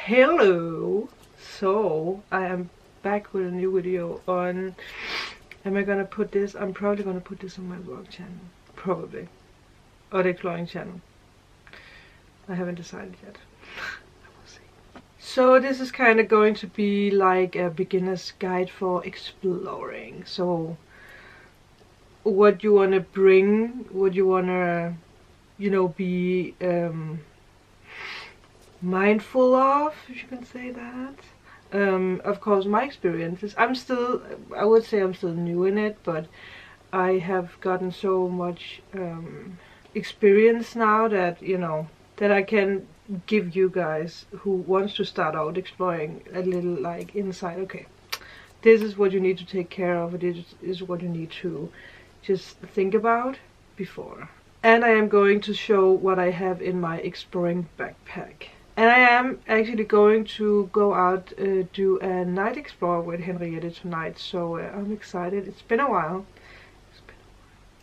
Hello! So, I am back with a new video on... Am I gonna put this? I'm probably gonna put this on my vlog channel. Probably. Or the exploring channel. I haven't decided yet. I will see. So this is kind of going to be like a beginner's guide for exploring. So, what you wanna bring, what you wanna, you know, be... mindful of, if you can say that. Of course, my experiences, I would say I'm still new in it, but I have gotten so much experience now that, you know, that I can give you guys who wants to start out exploring a little like insight. Okay, this is what you need to take care of, this is what you need to just think about before. And I am going to show what I have in my exploring backpack. And I am actually going to go out, do a night explore with Henriette tonight, so I'm excited. It's been a while.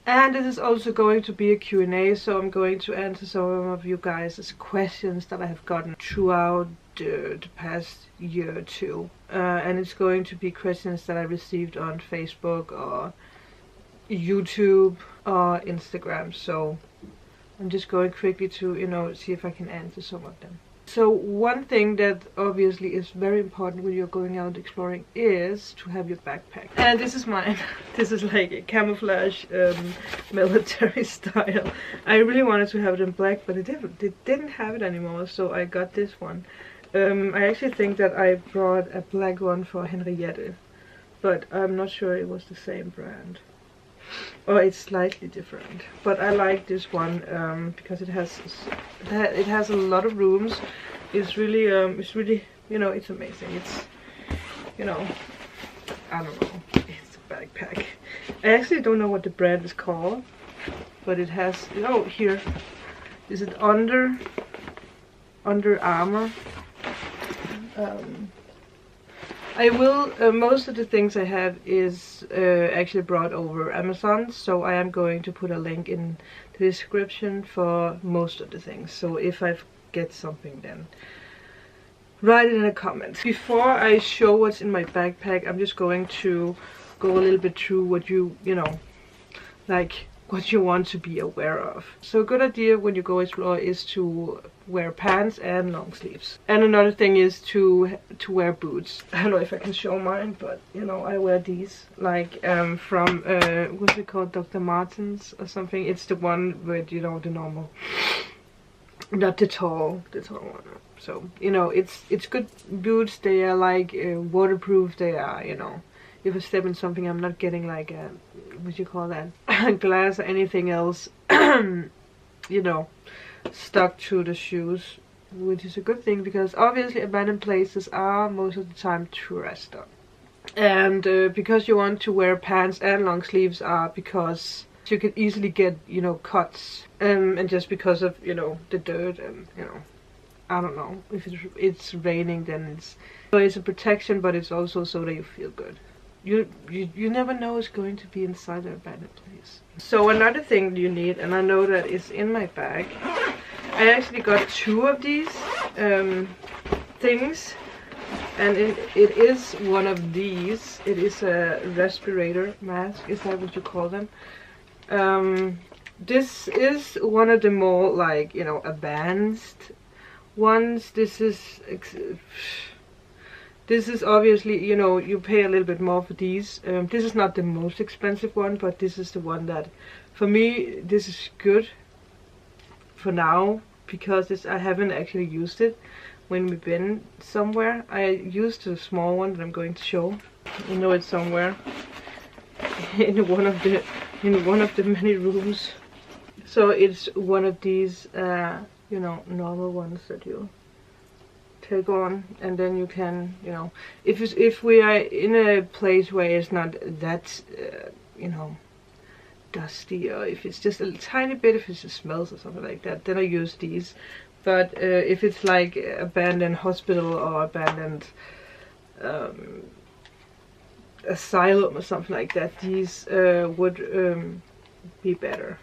And this is also going to be a Q&A, so I'm going to answer some of you guys' questions that I have gotten throughout the past year or two. And it's going to be questions that I received on Facebook or YouTube or Instagram, so I'm just going quickly to, you know, see if I can answer some of them. So one thing that obviously is very important when you're going out exploring is to have your backpack. And this is mine. This is like a camouflage military style. I really wanted to have it in black, but they didn't have it anymore, so I got this one. I actually think that I brought a black one for Henriette, but I'm not sure it was the same brand. Or it's slightly different, but I like this one because it has a lot of rooms. It's really you know, it's amazing. It's, you know, I don't know, it's a backpack. I actually don't know what the brand is called, but it has, oh, here is it Under Armour. I will, most of the things I have is actually brought over Amazon, so I am going to put a link in the description for most of the things. So if I get something, then write it in the comments. Before I show what's in my backpack, I'm just going to go a little bit through what you know, like what you want to be aware of. So a good idea when you go explore is to wear pants and long sleeves. And another thing is to wear boots. I don't know if I can show mine, but you know, I wear these like from what's it called, Dr. Martens or something. It's the one with, you know, the normal, not the tall one. So, you know, it's good boots. They are like waterproof. They are, you know, if I step in something, I'm not getting like a, what you call that, glass or anything else, you know, stuck to the shoes, which is a good thing because obviously abandoned places are most of the time tourist up. And because you want to wear pants and long sleeves are because you can easily get, you know, cuts, and just because of, you know, the dirt, and you know, I don't know, if it's raining, then it's a protection, but it's also so that you feel good. You never know what's going to be inside an abandoned place. So another thing you need, and I know that it's in my bag, I actually got 2 of these things, and it is one of these. It is a respirator mask, is that what you call them? This is one of the more, like, you know, advanced ones. This is obviously, you know, you pay a little bit more for these. This is not the most expensive one, but this is the one that, for me, this is good for now, because I haven't actually used it when we've been somewhere. I used the small one that I'm going to show. You know, it's somewhere in one of the many rooms. So it's one of these, you know, normal ones that you take on, and then you can, you know, if we are in a place where it's not that you know, dusty, or if it's just a tiny bit, if it just smells or something like that, then I use these. But if it's like abandoned hospital or abandoned asylum or something like that, these would be better.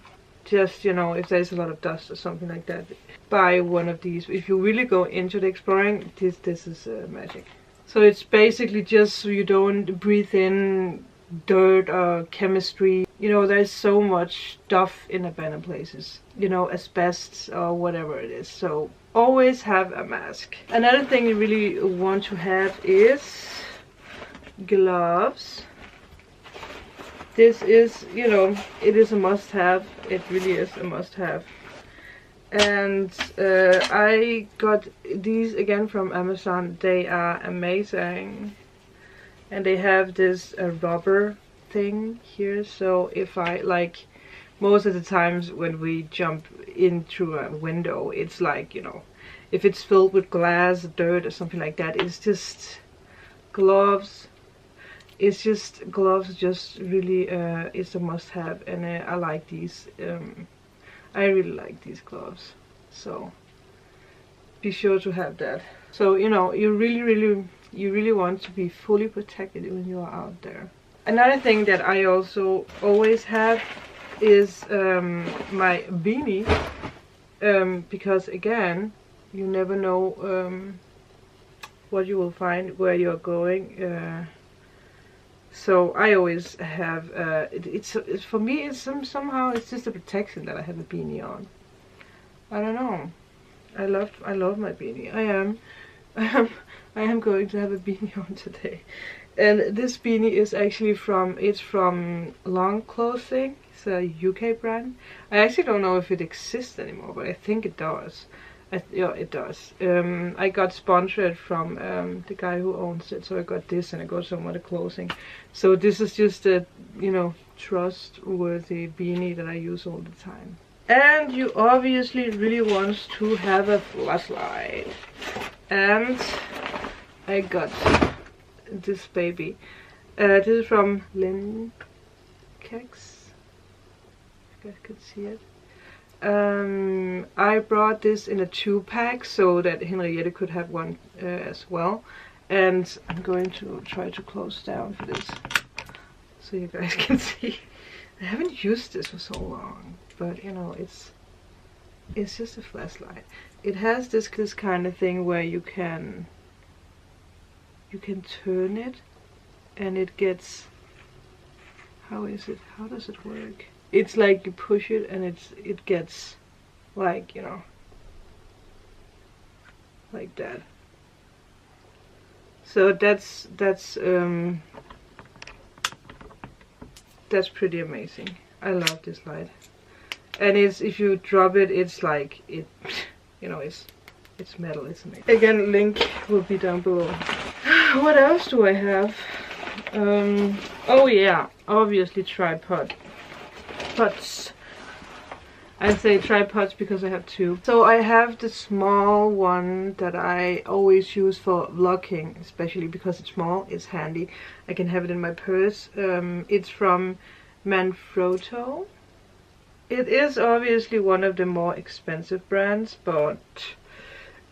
just, you know, if there's a lot of dust or something like that, buy one of these. If you really go into the exploring, this is magic. So it's basically just so you don't breathe in dirt or chemistry. You know, there's so much stuff in abandoned places, you know, asbestos or whatever it is. So always have a mask. Another thing you really want to have is gloves. This is, you know, it is a must-have. It really is a must-have. And I got these again from Amazon. They are amazing, and they have this rubber thing here. So if I, like, most of the times when we jump in through a window, it's like, you know, if it's filled with glass, dirt or something like that, it's just gloves. It's just gloves, just really it's a must-have, and I like these. I really like these gloves, so be sure to have that. So, you know, you really want to be fully protected when you are out there. Another thing that I also always have is my beanie, because again, you never know what you will find where you're going. So I always have it's for me, it's somehow it's just a protection that I have a beanie on. I don't know. I love my beanie. I am going to have a beanie on today. And this beanie is actually from Long Clothing. It's a UK brand. I actually don't know if it exists anymore, but I think it does. Yeah, it does. I got sponsored from the guy who owns it, so I got this and I got some other clothing. So this is just a, you know, trustworthy beanie that I use all the time. And you obviously really want to have a flashlight. And I got this baby. This is from Linkex. You guys could see it. I brought this in a 2-pack so that Henriette could have one as well. And I'm going to try to close down for this so you guys can see. I haven't used this for so long, but you know, it's just a flashlight. It has this kind of thing where you can turn it and it gets, how does it work? It's like you push it and it gets like, you know, like that. So that's pretty amazing. I love this light. And if you drop it, it's like it, you know, it's metal, isn't it? Again, link will be down below. What else do I have? Oh yeah, obviously tripods. I say tripods because I have 2. So I have the small one that I always use for vlogging, especially because it's small, it's handy. I can have it in my purse. It's from Manfrotto. It is obviously one of the more expensive brands, but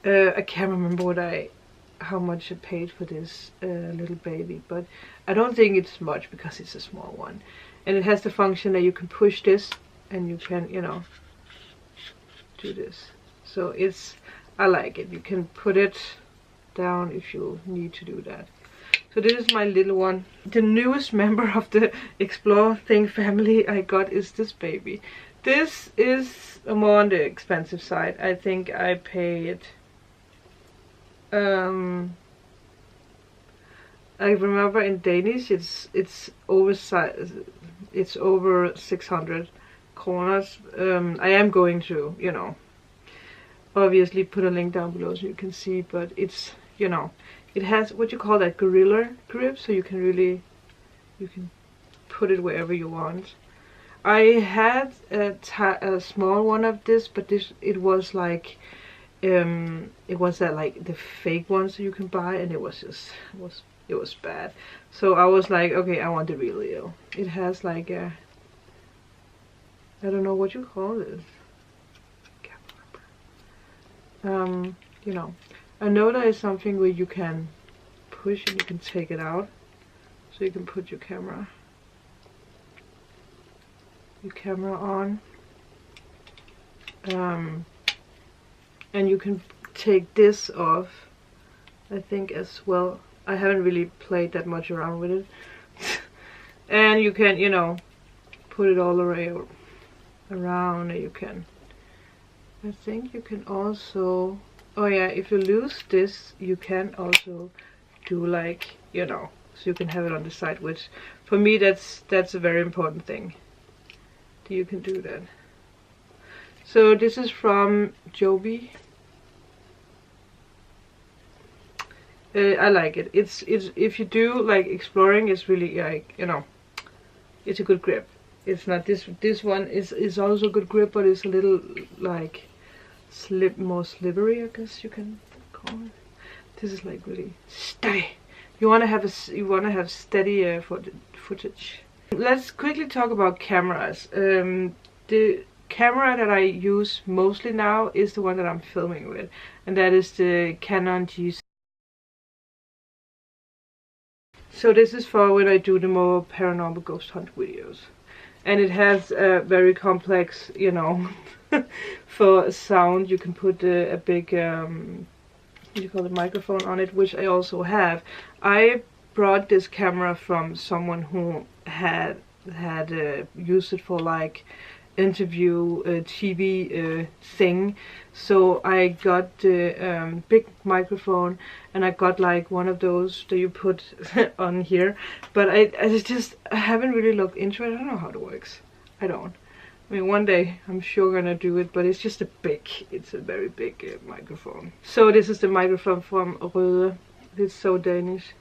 I can't remember how much I paid for this little baby, but I don't think it's much because it's a small one. And it has the function that you can push this and you can, you know, do this. So I like it. You can put it down if you need to do that. So this is my little one. The newest member of the Explore Thing family I got is this baby. This is more on the expensive side. I think I paid I remember in Danish it's over 600 kroners. I am going to, you know, obviously put a link down below so you can see, but it's, you know, it has what you call that gorilla grip, so you can put it wherever you want. I had a small one of this, but it was like it was like the fake ones that you can buy, and it was bad. So I was like, okay, I want the real deal. It has like a, I don't know what you call this. You know, I know there is something where you can push and you can take it out, so you can put your camera on. And you can take this off, I think, as well. I haven't really played that much around with it. And you can, you know, put it all the way around, and you can, I think you can also, oh yeah, if you lose this, you can also do like, you know, so you can have it on the side, which for me that's a very important thing. You can do that. So this is from Joby. I like it. It's if you do like exploring, it's really like, you know, it's a good grip. It's not this one is also a good grip, but it's a little like more slippery, I guess you can call it. This is like really steady. You wanna have steady footage. Let's quickly talk about cameras. The camera that I use mostly now is the one that I'm filming with, and that is the Canon G. So this is for when I do the more paranormal ghost hunt videos, and it has a very complex, you know, for sound. You can put a big what do you call it, microphone on it, which I also have. I brought this camera from someone who had used it for like interview TV thing. So I got the big microphone, and I got like one of those that you put on here, but I haven't really looked into it. I don't know how it works. I mean, one day I'm sure gonna do it, but it's just it's a very big microphone. So this is the microphone from Røde. It's so Danish.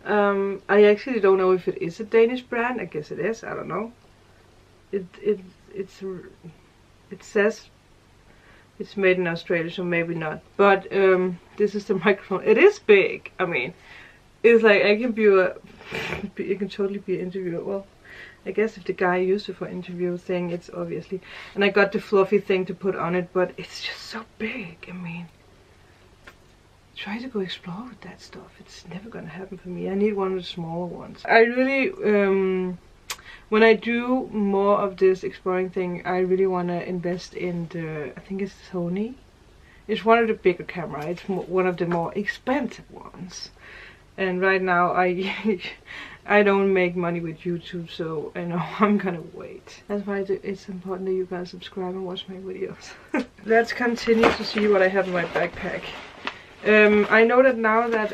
I actually don't know if it is a Danish brand. I guess it is. I don't know. It says it's made in Australia, so maybe not. But this is the microphone. It is big. I mean, it's like I can it can totally be an interviewer. Well, I guess if the guy used it for interview thing, it's obviously. And I got the fluffy thing to put on it, but it's just so big. I mean, try to go explore with that stuff. It's never gonna happen for me. I need one of the smaller ones. I really, when I do more of this exploring thing, I really want to invest in the, I think it's Sony. It's one of the bigger camera. It's one of the more expensive ones. And right now I don't make money with YouTube, so I know I'm gonna wait. That's why it's important that you guys subscribe and watch my videos. Let's continue to see what I have in my backpack. I know that now that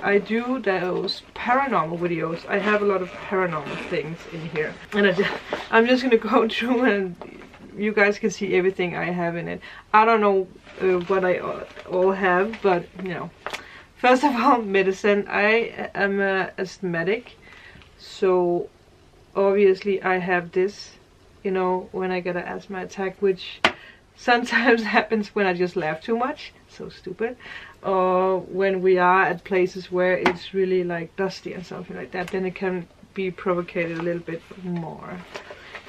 I do those paranormal videos, I have a lot of paranormal things in here. And I'm just gonna go through and you guys can see everything I have in it. I don't know what I all have, but you know. First of all, medicine. I am an asthmatic, so obviously I have this, you know, when I get an asthma attack, which sometimes happens when I just laugh too much, so stupid, or when we are at places where it's really like dusty and something like that, then it can be provoked a little bit more.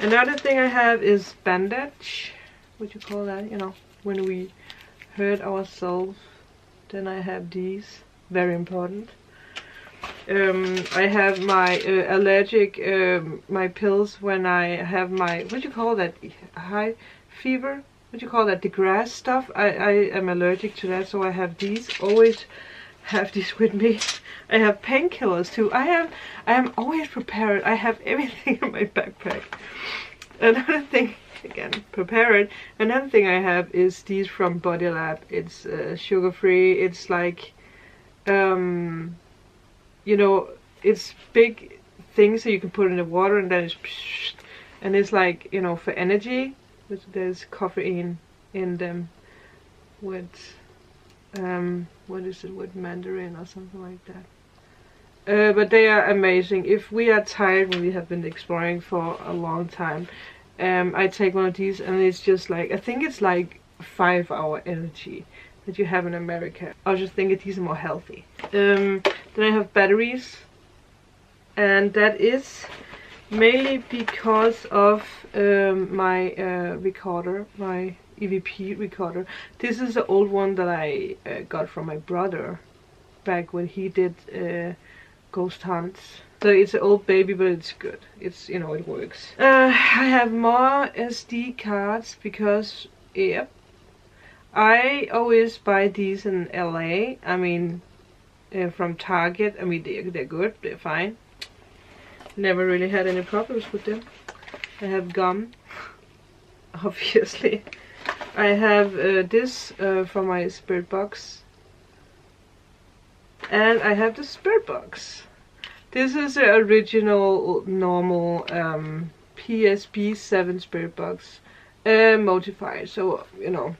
Another thing I have is bandage, what you call that, you know, when we hurt ourselves. Then I have these, very important. I have my allergic, my pills when I have my, what do you call that, high fever? What do you call that, the grass stuff? I am allergic to that, so I have these, always have these with me. I have painkillers too. I am always prepared. I have everything in my backpack. Another thing, again, prepared. Another thing I have is these from Bodylab. It's sugar-free. It's like, you know, it's big things that you can put in the water, and then it's like, you know, for energy. There's caffeine in them with what is it, with mandarin or something like that. But they are amazing. If we are tired when we have been exploring for a long time, I take one of these, and it's just like, I think it's like 5-hour energy that you have in America. I just think that these are more healthy. Then I have batteries, and that is mainly because of my recorder, my EVP recorder. This is the old one that I got from my brother back when he did ghost hunts. So it's an old baby, but it's good. It's, you know, it works. I have more SD cards because Yep. I always buy these in LA. I mean, from Target. I mean, they're good. They're fine. Never really had any problems with them. I have gum, obviously. I have this for my spirit box. And I have the spirit box. This is the original normal PSP 7 spirit box. Modified, so you know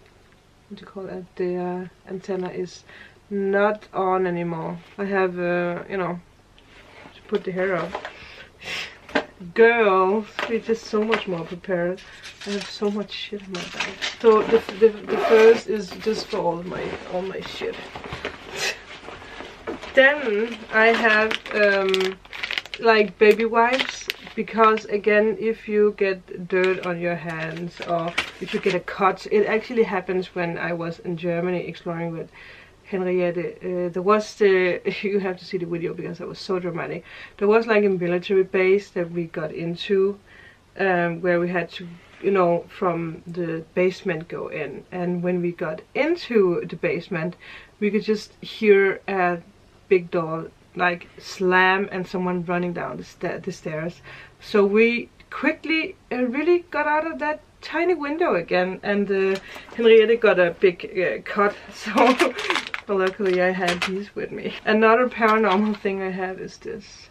what do you call it, the antenna is not on anymore. I have you know, to put the hair up. Girls, we're just so much more prepared. I have so much shit in my bag. So the first is just for all my shit. Then I have like baby wipes, because again, if you get dirt on your hands or if you get a cut, it actually happens. When I was in Germany exploring with Henriette, there was you have to see the video because that was so dramatic. There was like a military base that we got into, where we had to, you know, from the basement go in, and when we got into the basement, we could just hear a big door like slam and someone running down the stairs. So we quickly really got out of that tiny window again, and Henriette got a big cut, so luckily I had these with me. Another paranormal thing I have is this.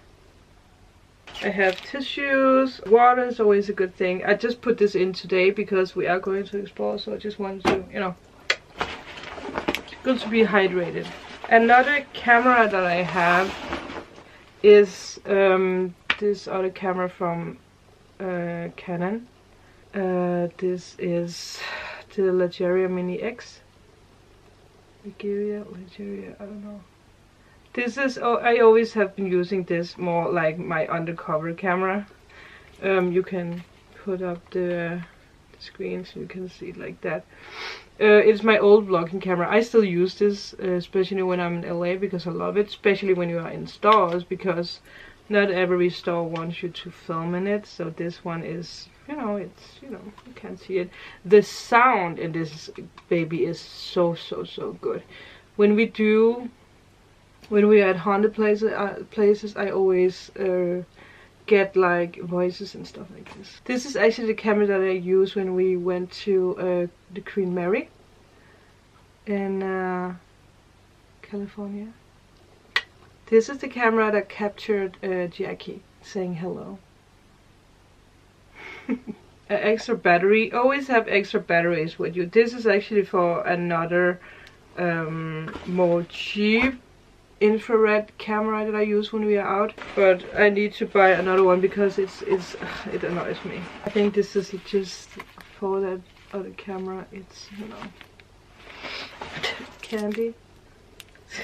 I have tissues. Water is always a good thing. I just put this in today because we are going to explore, so I just wanted to, you know, good to be hydrated. Another camera that I have is this other camera from Canon. This is the Legria Mini X. Legria, I don't know. This is, oh, I always have been using this more like my undercover camera. You can put up the screen so you can see it like that. It's my old vlogging camera. I still use this, especially when I'm in LA, because I love it, especially when you are in stores, because not every store wants you to film in it. So this one is, you know, it's, you know, you can't see it. The sound in this baby is so good. When we are at haunted places, I always get like voices and stuff like this. This is actually the camera that I used when we went to the Queen Mary in California. This is the camera that captured Jackie saying hello. Extra battery. Always have extra batteries with you. This is actually for another more cheap infrared camera that I use when we are out, but I need to buy another one because it annoys me. I think this is just for that other camera. It's, you know, candy.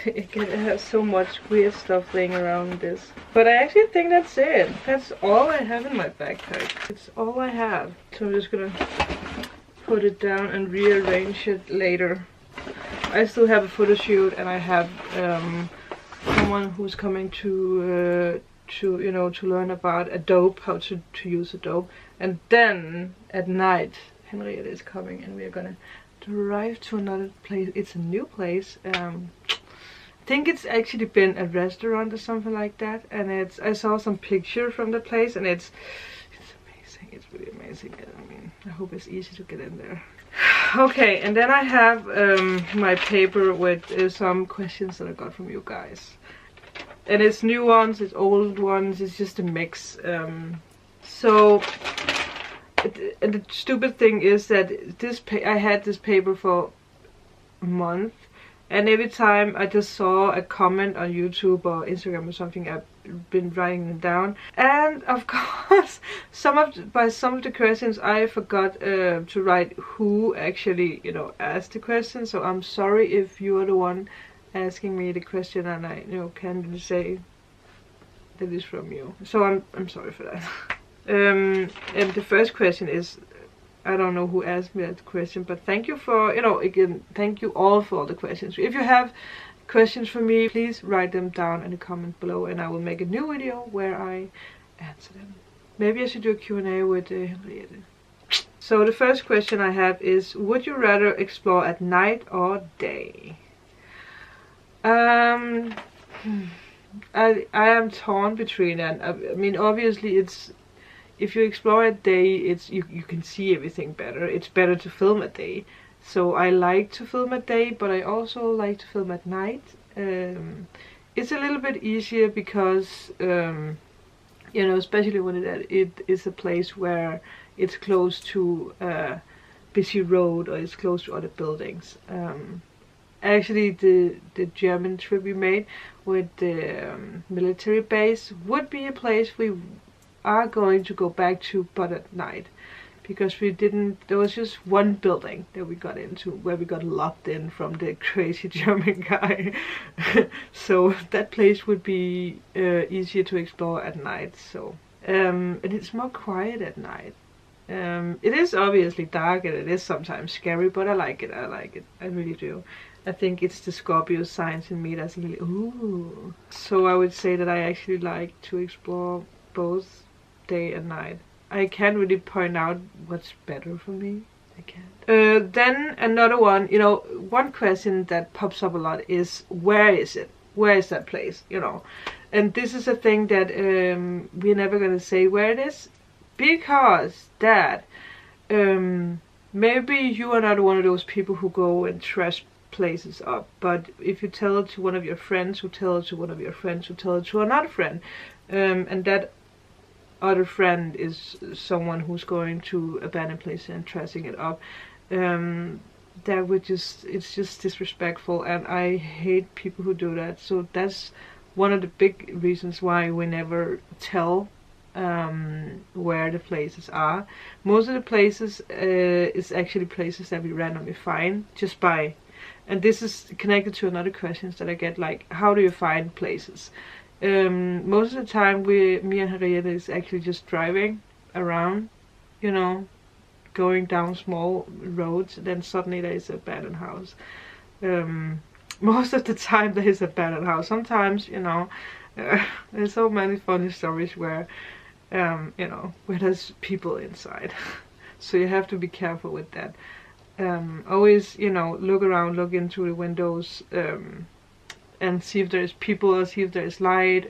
It has so much weird stuff laying around this, but I actually think that's it. That's all I have in my backpack. It's all I have, so I'm just gonna put it down and rearrange it later. I still have a photo shoot, and I have someone who's coming to you know, to learn about Adobe, how to use Adobe. And then at night Henriette is coming and we are gonna drive to another place. It's a new place. I think it's actually been a restaurant or something like that, and I saw some picture from the place, and it's amazing. It's really amazing. I mean, I hope it's easy to get in there. Okay, and then I have my paper with some questions that I got from you guys. And it's new ones, it's old ones, it's just a mix. So, and the stupid thing is that I had this paper for a month. And every time I just saw a comment on YouTube or Instagram or something, I've been writing them down. And of course, some of the questions I forgot to write who actually, you know, asked the question. So I'm sorry if you are the one asking me the question and I, you know, can't say that is from you. So I'm sorry for that. And the first question is, I don't know who asked me that question, but thank you for, you know, again, thank you all for all the questions. If you have questions for me, please write them down in the comment below and I will make a new video where I answer them. Maybe I should do a Q&A with Henriette. So the first question I have is, would you rather explore at night or day? I am torn between that. I mean, obviously, it's if you explore at day, it's you can see everything better. It's better to film at day. So I like to film at day, but I also like to film at night. It's a little bit easier because you know, especially when it is a place where it's close to a busy road or it's close to other buildings. Actually, the German trip we made with the military base would be a place we are going to go back to, but at night, because we didn't. There was just one building that we got into where we got locked in from the crazy German guy. So that place would be easier to explore at night. So and it's more quiet at night. It is obviously dark and it is sometimes scary, but I like it. I really do. I think it's the Scorpio signs in me that's a little ooh. So I would say that I actually like to explore both day and night. I can't really point out what's better for me. I can't. Then another one, you know, one question that pops up a lot is, where is it? Where is that place? You know, and this is a thing that we're never gonna say where it is, because that maybe you are not one of those people who go and trash places up, but if you tell it to one of your friends, who tell it to one of your friends, who tell it to another friend, and that other friend is someone who's going to abandoned places and trashing it up, that would it's just disrespectful, and I hate people who do that. So that's one of the big reasons why we never tell where the places are. Most of the places is actually places that we randomly find just by, and this is connected to another questions that I get, like, how do you find places? Most of the time me and Henriette is actually just driving around, you know, going down small roads, then suddenly there is an abandoned house. Most of the time there is an abandoned house. Sometimes, you know, there's so many funny stories where you know, where there's people inside. So you have to be careful with that. Always, you know, look around, look into the windows, and see if there's people or see if there's light.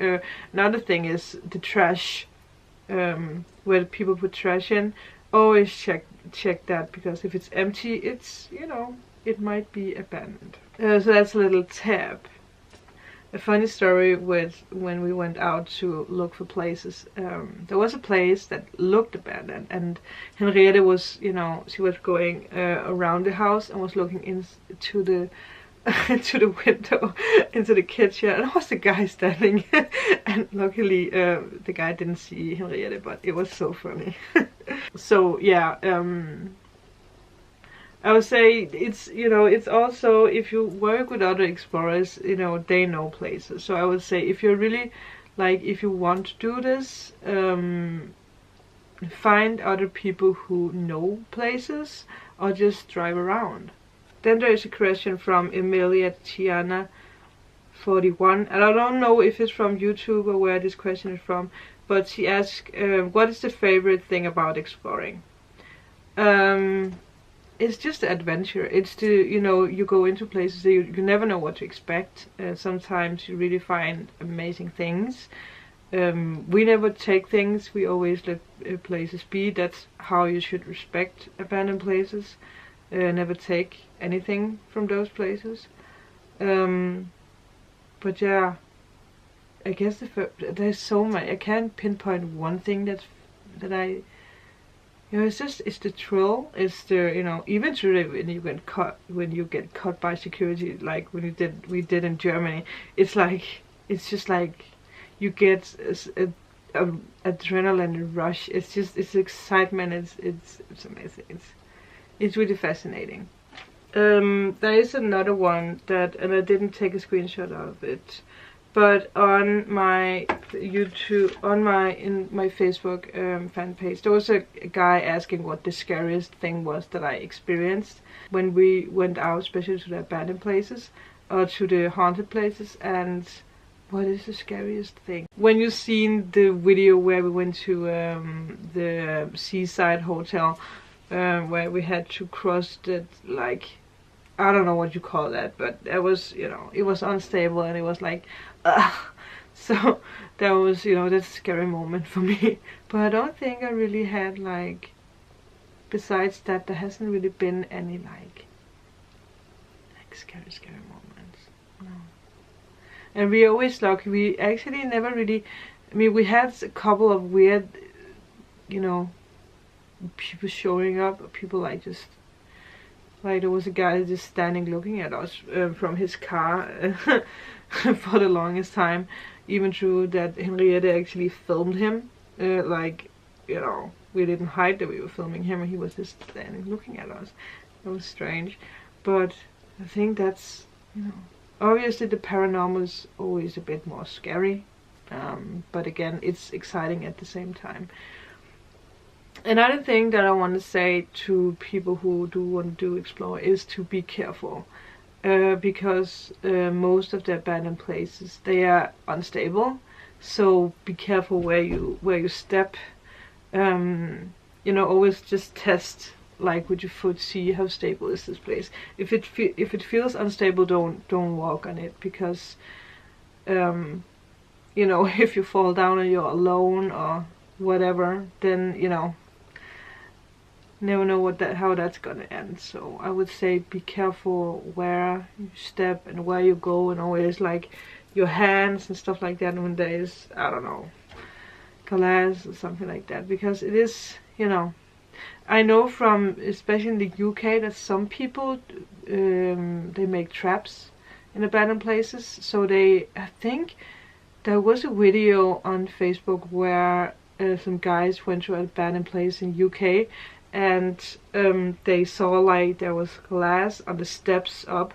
Another thing is the trash, where people put trash in. Always check that, because if it's empty, it's, you know, it might be abandoned. So that's a little tip. A funny story with when we went out to look for places. There was a place that looked abandoned, and Henriette was, you know, she was going around the house and was looking into the into the window, into the kitchen, and there was the guy standing. And luckily the guy didn't see Henriette, but it was so funny. So yeah, I would say it's, you know, it's also, if you work with other explorers, you know, they know places. So I would say, if you're really, like, if you want to do this, find other people who know places, or just drive around. Then there is a question from Emilia Tiana 41, and I don't know if it's from YouTube or where this question is from, but she asked, what is the favorite thing about exploring? It's just the adventure. It's the, you know, you go into places that you never know what to expect. Sometimes you really find amazing things. We never take things, we always let places be. That's how you should respect abandoned places. Never take anything from those places. But yeah, I guess there's so many. I can't pinpoint one thing that I, you know, it's the thrill. It's the, you know, even today when you get caught by security, like we did in Germany. It's like, it's just like you get a adrenaline rush. It's excitement. It's amazing. It's really fascinating. There is another one that, and I didn't take a screenshot of it, but on my YouTube, in my Facebook fan page, there was a guy asking what the scariest thing was that I experienced when we went out, especially to the abandoned places or to the haunted places. And what is the scariest thing? When you've seen the video where we went to the seaside hotel, where we had to cross the, like, I don't know what you call that, but it was, you know, it was unstable and it was like, ugh. So that was, you know, that's a scary moment for me. But I don't think I really had, like, besides that, there hasn't really been any like scary moments. No. And we always lucky. We actually never really. I mean, we had a couple of weird, you know, people showing up. People like just. Like there was a guy just standing looking at us from his car for the longest time. Even true that Henriette actually filmed him. Like, you know, we didn't hide that we were filming him and he was just standing looking at us. It was strange. But I think that's, you know, obviously the paranormal is always a bit more scary. But again, it's exciting at the same time. Another thing that I want to say to people who do want to explore is to be careful. Because most of the abandoned places, they are unstable. So be careful where you step. You know, always just test, like with your foot, see how stable is this place. If it feels unstable, don't walk on it, because you know, if you fall down and you're alone or whatever, then, you know, never know how that's gonna end. So I would say be careful where you step and where you go, and always like your hands and stuff like that when there is, I don't know, glass or something like that, because it is, you know, I know from especially in the UK that some people they make traps in abandoned places. So I think there was a video on Facebook where some guys went to an abandoned place in UK, and they saw like there was glass on the steps up,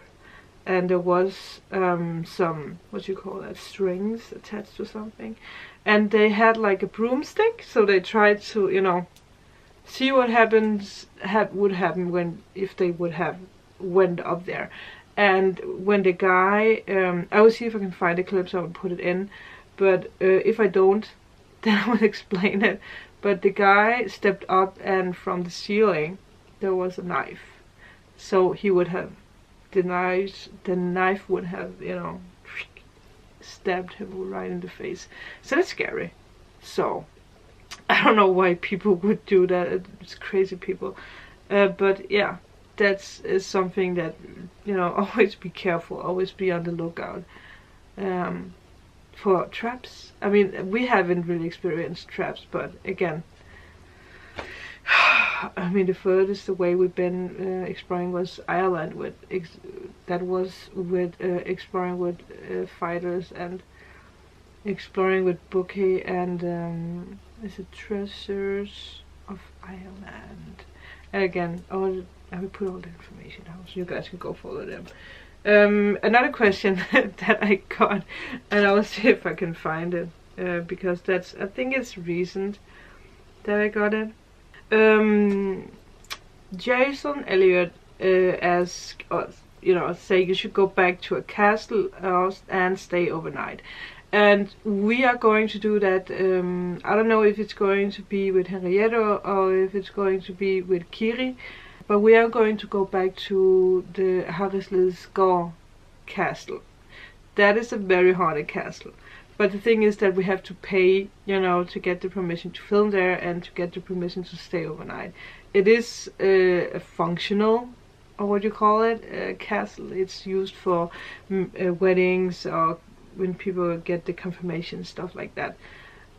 and there was some, what you call that, strings attached to something, and they had like a broomstick, so they tried to, you know, see what would happen if they would have went up there. And when the guy, I will see if I can find a clip so I will put it in, but if I don't, then I will explain it. But the guy stepped up, and from the ceiling there was a knife. So he would have, the knife would have, you know, stabbed him right in the face. So that's scary. So I don't know why people would do that. It's crazy people. But yeah, that's something that, you know, always be careful. Always be on the lookout for traps. I mean, we haven't really experienced traps, but again, I mean, the furthest away we've been exploring was Ireland with exploring with fighters, and exploring with Bookie, and is it Treasures of Ireland. And again, I will put all the information out so you guys can go follow them. Another question that I got, and I will see if I can find it, because I think it's recent that I got it. Jason Elliott asked, you know, say you should go back to a castle house and stay overnight. And we are going to do that. I don't know if it's going to be with Henriette or if it's going to be with Kiri. But we are going to go back to the Harrislevsgård castle. That is a very haunted castle. But the thing is that we have to pay, you know, to get the permission to film there and to get the permission to stay overnight. It is a functional, or what you call it, a castle. It's used for weddings, or when people get the confirmation, stuff like that.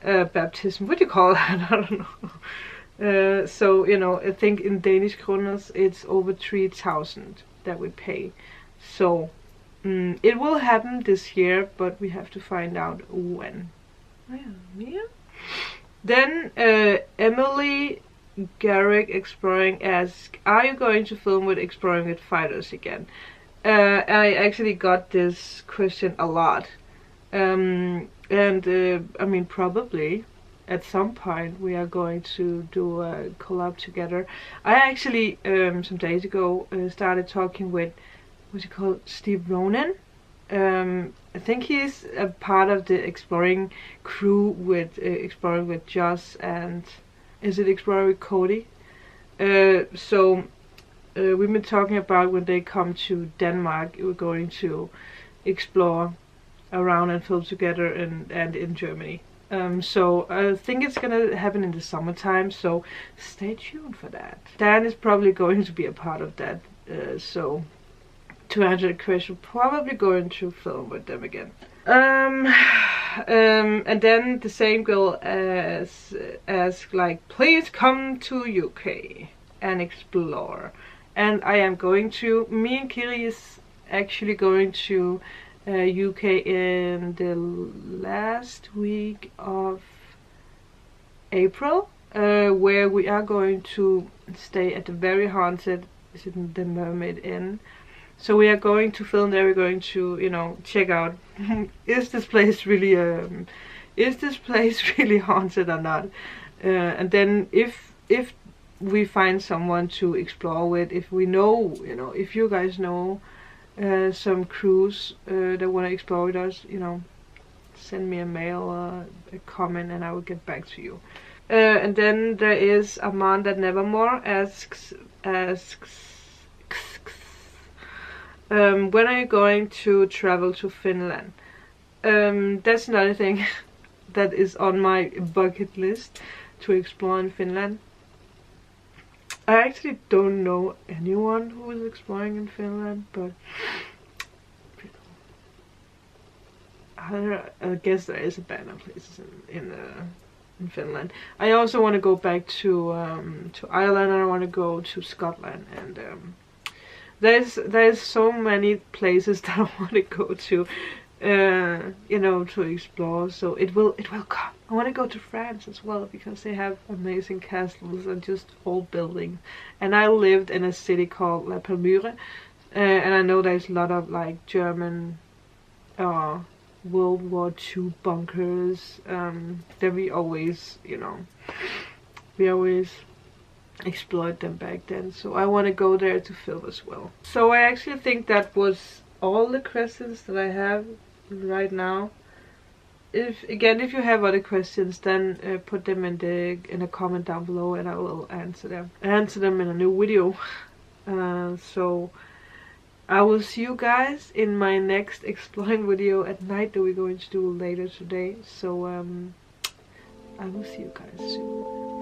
Baptism, what do you call that? I don't know. So, you know, I think in Danish kroners it's over 3,000 that we pay. So it will happen this year, but we have to find out when. Yeah. Then Emily Garrick Exploring asks, are you going to film with Exploring with Fighters again? I actually got this question a lot. And I mean, probably at some point we are going to do a collab together. I actually some days ago started talking with, what's it called, Steve Ronan. I think he's a part of the Exploring crew with Exploring with Joss, and is it Exploring with Cody? So we've been talking about when they come to Denmark, we're going to explore around and film together and in Germany. So I think it's gonna happen in the summertime, so stay tuned for that. Dan is probably going to be a part of that, so to answer the question, probably going to film with them again. And then the same girl as like, please come to UK and explore. And I am going to. Me and Kiri is actually going to UK in the last week of April, where we are going to stay at the very haunted, is it the Mermaid Inn? So we are going to film there. We're going to, you know, check out is this place really haunted or not? And then if we find someone to explore with, if we know, you know, if you guys know some crews that want to explore with us, you know, send me a mail or a comment and I will get back to you. And then there is Amanda Nevermore asks when are you going to travel to Finland? That's another thing that is on my bucket list, to explore in Finland. I actually don't know anyone who is exploring in Finland, but I guess there is a band of places in Finland. I also want to go back to Ireland, and I want to go to Scotland, and there's so many places that I want to go to, you know, to explore. So it will come. I want to go to France as well, because they have amazing castles and just old buildings. And I lived in a city called La Palmyre, and I know there's a lot of like German World War II bunkers that we always, you know, we always explored them back then. So I want to go there to film as well. So I actually think that was all the questions that I have right now. If you have other questions, then put them in a comment down below, and I will answer them in a new video. So I will see you guys in my next exploring video at night that we're going to do later today. So I will see you guys soon.